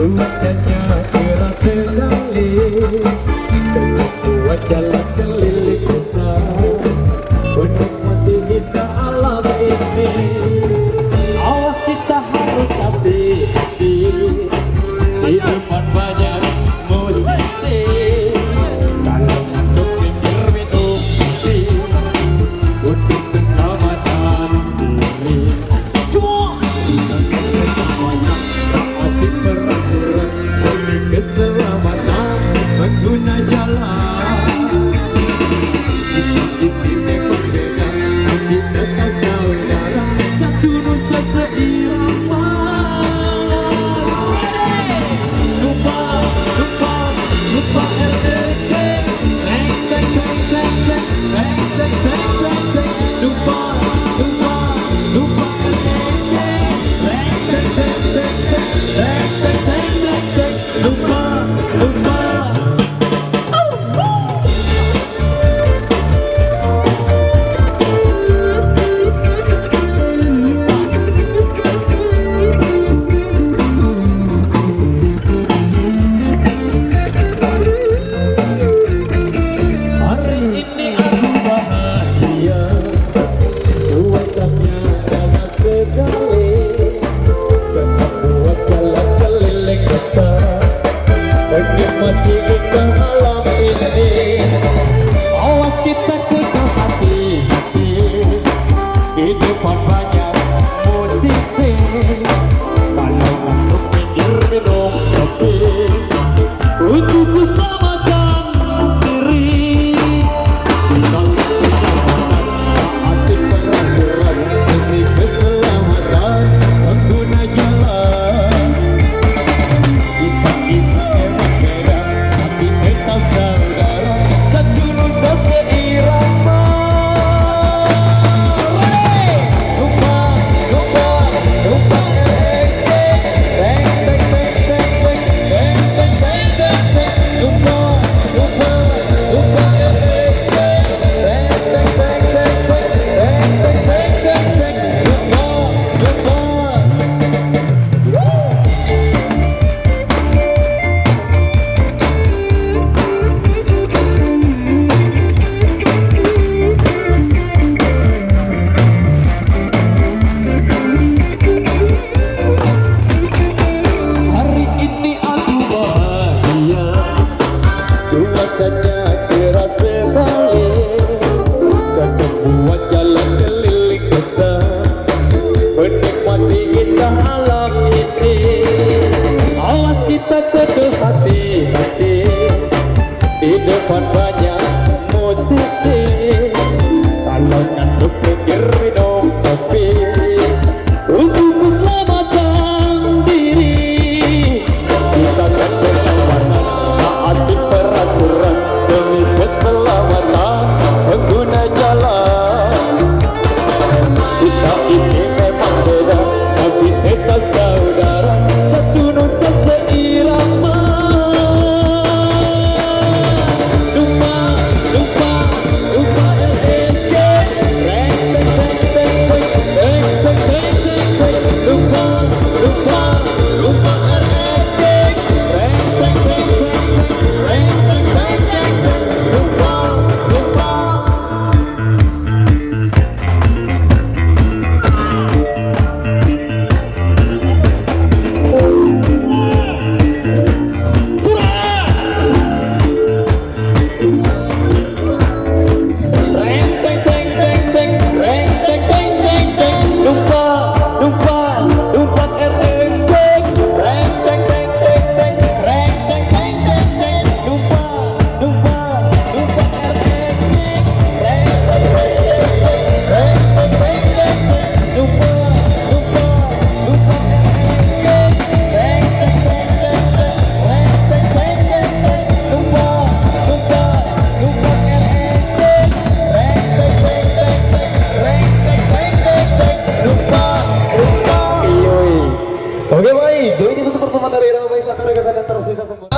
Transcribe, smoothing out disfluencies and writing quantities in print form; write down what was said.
Cuacanya cerah sekali, buat jalan keliling desa, menikmati kita alam ini. Awas kita harus hati-hati, di depan banyak musisi. Kalau ngantuk pinggir minum kopi, untuk keselamatan diri. Banyak taati peraturan demi keselamatan pengguna jalan. Kita berbeda, tapi tetap saudara, satu nusa seirama. Lupa, lupa, lupa RSK. Teng, teng, teng, teng, teng, teng, teng, teng, teng, teng. Lupa, lupa, lupa RSK. Teng, teng, teng, teng, teng, teng, teng, teng, teng, teng. Lupa, lupa. Hari ini aku bahagia, cuacanya panas sekali, tetap buat jalan keliling desa, menikmati indah alam ini. Awas kita kena hati-hati, di depan banyak musisi. Kalau ngantuk pinggir minum kopi, untuk keselamatan diri. Kita keselamatan, taati peraturan demi keselamatan pengguna jalan. Kita ini emang beda, tapi tetap saudara, satu nusa seirama. Lupa, lupa, lupa RSK. Teng, teng, teng, teng, teng, teng, teng, teng, teng, teng. Lupa, lupa, lupa RSK. Teng, teng, teng, teng, teng, teng, teng, teng, teng, teng. Lupa, lupa. Hari ini aku bahagia, cuacanya cerah sekali, cocok buat jalan keliling desa, menikmati indah alam ini. Awas kita tetap hati-hati, di depan banyak musisi. Kalau ngantuk pinggir minum kopi, untuk keselamatan diri. Kita kan berlawanan, taati peraturan demi keselamatan pengguna jalan. Kita ini memang beda, tapi tetap saudara, satu nusa seirama. Lupa, lupa, lupa RSK. Teng, teng, teng, teng, teng, teng, teng, teng, teng, teng. Lupa, lupa, lupa RSK. Teng, teng, teng, teng, teng, teng, teng, teng, teng. Lupa, lupa. Teng, teng, teng, teng, teng, teng, teng, teng, teng, teng. Lupa, lupa, lupa RSK. Teng, teng, teng, teng, teng, teng, teng, teng, teng, teng. Lupa, lupa, lupa RSK. Teng, teng, teng, teng, teng, teng, teng, teng, teng. Lupa, lupa, lupa RSK. Teng, teng, teng, teng, teng, teng, teng, teng, teng. Lupa, lupa, lupa RSK. Teng, teng, teng, teng, teng, teng, teng, teng, teng. Lupa, lupa. Oke baik, jadi itu persembahan dari Rama Baik satu mereka sadar terus bisa sembuh.